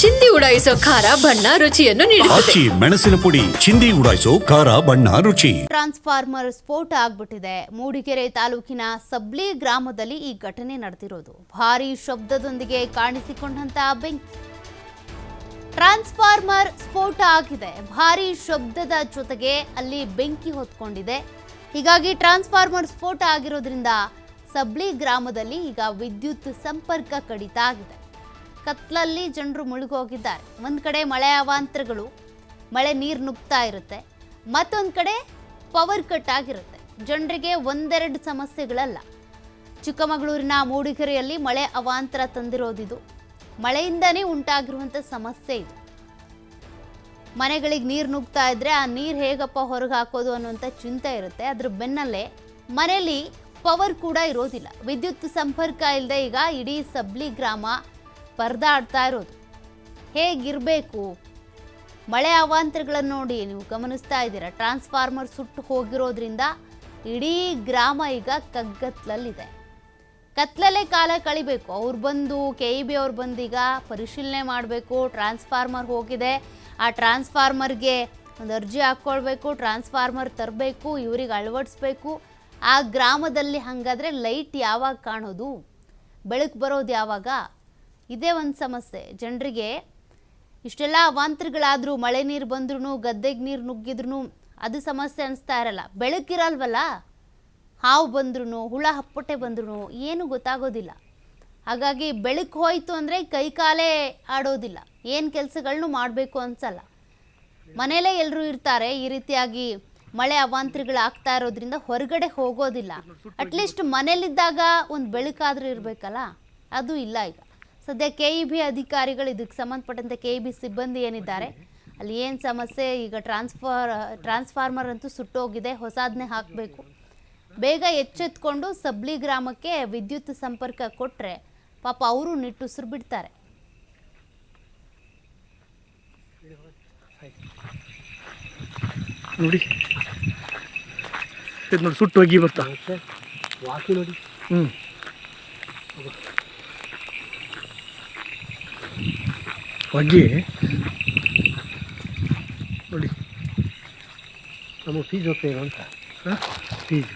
ಚಿಂದಿ ಉಡಾಯಿಸೋ ಖಾರ ಬಣ್ಣ ರುಚಿಯನ್ನು ನೀಡುತ್ತದೆ. ಆಚಿ ಮೆಣಸಿನ ಪುಡಿ ಚಿಂದಿ ಉಡಾಯಿಸೋ ಖಾರ ಬಣ್ಣ ರುಚಿ. ಟ್ರಾನ್ಸ್ಫಾರ್ಮರ್ ಸ್ಫೋಟ ಆಗ್ಬಿಟ್ಟಿದೆ. ಮೂಡಿಗೆರೆ ತಾಲೂಕಿನ ಸಬ್ಲಿ ಗ್ರಾಮದಲ್ಲಿ ಈ ಘಟನೆ ನಡೆದಿರೋದು. ಭಾರೀ ಶಬ್ದದೊಂದಿಗೆ ಕಾಣಿಸಿಕೊಂಡಂತಹ ಬೆಂಕಿ. ಟ್ರಾನ್ಸ್ಫಾರ್ಮರ್ ಸ್ಫೋಟ ಆಗಿದೆ. ಭಾರೀ ಶಬ್ದದ ಜೊತೆಗೆ ಅಲ್ಲಿ ಬೆಂಕಿ ಹೊತ್ಕೊಂಡಿದೆ. ಹೀಗಾಗಿ ಟ್ರಾನ್ಸ್ಫಾರ್ಮರ್ ಸ್ಫೋಟ ಆಗಿರೋದ್ರಿಂದ ಸಬ್ಲಿ ಗ್ರಾಮದಲ್ಲಿ ಈಗ ವಿದ್ಯುತ್ ಸಂಪರ್ಕ ಕಡಿತ ಆಗಿದೆ. ಕತ್ಲಲ್ಲಿ ಜನರು ಮುಳುಗೋಗಿದ್ದಾರೆ. ಒಂದು ಕಡೆ ಮಳೆ ಅವಾಂತರಗಳು, ಮಳೆ ನೀರು ನುಗ್ತಾ ಇರುತ್ತೆ, ಮತ್ತೊಂದು ಕಡೆ ಪವರ್ ಕಟ್ ಆಗಿರುತ್ತೆ. ಜನರಿಗೆ ಒಂದೆರಡು ಸಮಸ್ಯೆಗಳಲ್ಲ. ಚಿಕ್ಕಮಗಳೂರಿನ ಮೂಡಿಗೆರೆಯಲ್ಲಿ ಮಳೆ ಅವಾಂತರ ತಂದಿರೋದಿದು. ಮಳೆಯಿಂದನೇ ಉಂಟಾಗಿರುವಂಥ ಸಮಸ್ಯೆ ಇದು. ಮನೆಗಳಿಗೆ ನೀರು ನುಗ್ತಾ ಇದ್ರೆ ಆ ನೀರು ಹೇಗಪ್ಪ ಹೊರಗೆ ಹಾಕೋದು ಅನ್ನುವಂಥ ಚಿಂತೆ ಇರುತ್ತೆ. ಅದ್ರ ಬೆನ್ನಲ್ಲೇ ಮನೆಯಲ್ಲಿ ಪವರ್ ಕೂಡ ಇರೋದಿಲ್ಲ. ವಿದ್ಯುತ್ ಸಂಪರ್ಕ ಇಲ್ಲದೆ ಈಗ ಇಡೀ ಸಬ್ಲಿ ಗ್ರಾಮ ಪರದಾಡ್ತಾ ಇರೋದು. ಹೇಗಿರಬೇಕು? ಮಳೆ ಅವಾಂತರಗಳನ್ನು ನೋಡಿ ನೀವು ಗಮನಿಸ್ತಾ ಇದ್ದೀರಾ. ಟ್ರಾನ್ಸ್ಫಾರ್ಮರ್ ಸುಟ್ಟು ಹೋಗಿರೋದ್ರಿಂದ ಇಡೀ ಗ್ರಾಮ ಈಗ ಕಗ್ಗತ್ತಲಲ್ಲಿದೆ. ಕತ್ಲಲ್ಲೇ ಕಾಲ ಕಳಿಬೇಕು. ಅವ್ರು ಬಂದು KEB ಅವ್ರು ಬಂದು ಈಗ ಪರಿಶೀಲನೆ ಮಾಡಬೇಕು. ಟ್ರಾನ್ಸ್ಫಾರ್ಮರ್ ಹೋಗಿದೆ, ಆ ಟ್ರಾನ್ಸ್ಫಾರ್ಮರ್ಗೆ ಒಂದು ಅರ್ಜಿ ಹಾಕ್ಕೊಳ್ಬೇಕು, ಟ್ರಾನ್ಸ್ಫಾರ್ಮರ್ ತರಬೇಕು, ಇವ್ರಿಗೆ ಅಳವಡಿಸ್ಬೇಕು. ಆ ಗ್ರಾಮದಲ್ಲಿ ಹಾಗಾದರೆ ಲೈಟ್ ಯಾವಾಗ ಕಾಣೋದು, ಬೆಳಕು ಬರೋದು ಯಾವಾಗ? ಇದೇ ಒಂದು ಸಮಸ್ಯೆ. ಜನರಿಗೆ ಇಷ್ಟೆಲ್ಲ ಅವಾಂತರಗಳಾದರೂ, ಮಳೆ ನೀರು ಬಂದ್ರೂ, ಗದ್ದೆಗೆ ನೀರು ನುಗ್ಗಿದ್ರೂ ಅದು ಸಮಸ್ಯೆ ಅನಿಸ್ತಾ ಇರಲ್ಲ. ಬೆಳಕಿರಲ್ವಲ್ಲ, ಹಾವು ಬಂದ್ರೂ, ಹುಳ ಹಪ್ಪಟೆ ಬಂದ್ರೂ ಏನು ಗೊತ್ತಾಗೋದಿಲ್ಲ. ಹಾಗಾಗಿ ಬೆಳಕು ಹೋಯಿತು ಅಂದರೆ ಕೈ ಕಾಲೇ ಆಡೋದಿಲ್ಲ, ಏನು ಕೆಲಸಗಳನ್ನೂ ಮಾಡಬೇಕು ಅನಿಸಲ್ಲ. ಮನೆಯಲ್ಲೇ ಎಲ್ಲರೂ ಇರ್ತಾರೆ. ಈ ರೀತಿಯಾಗಿ ಮಳೆ ಅವಾಂತರಗಳಾಗ್ತಾ ಇರೋದ್ರಿಂದ ಹೊರಗಡೆ ಹೋಗೋದಿಲ್ಲ. ಅಟ್ಲೀಸ್ಟ್ ಮನೇಲಿದ್ದಾಗ ಒಂದು ಬೆಳಕಾದರೂ ಇರಬೇಕಲ್ಲ, ಅದು ಇಲ್ಲ. ಈಗ ಸದ್ಯ KEB ಅಧಿಕಾರಿಗಳು, ಇದಕ್ಕೆ ಸಂಬಂಧಪಟ್ಟಂತೆ KEB ಸಿಬ್ಬಂದಿ ಏನಿದ್ದಾರೆ, ಅಲ್ಲಿ ಏನು ಸಮಸ್ಯೆ, ಈಗ ಟ್ರಾನ್ಸ್ಫಾರ್ಮರ್ ಅಂತೂ ಸುಟ್ಟೋಗಿದೆ, ಹೊಸದನ್ನೇ ಹಾಕಬೇಕು. ಬೇಗ ಎಚ್ಚೆತ್ಕೊಂಡು ಸಬ್ಲಿ ಗ್ರಾಮಕ್ಕೆ ವಿದ್ಯುತ್ ಸಂಪರ್ಕ ಕೊಟ್ಟರೆ ಪಾಪ ಅವರು ನಿಟ್ಟುಸಿರು ಬಿಡ್ತಾರೆ. ನೋಡಿ ಇದು ನೋಡಿ, ಸುಟ್ಟು ಹೋಗಿ ಬರ್ತಾ ವಾಕಿ ನೋಡಿ. ಹೊಗೆ ನೋಡಿ. ನಮ್ಮ ಫೀಸ್ ಹೋಗ್ತೇವೆ ಅಂತ. ಫೀಸ್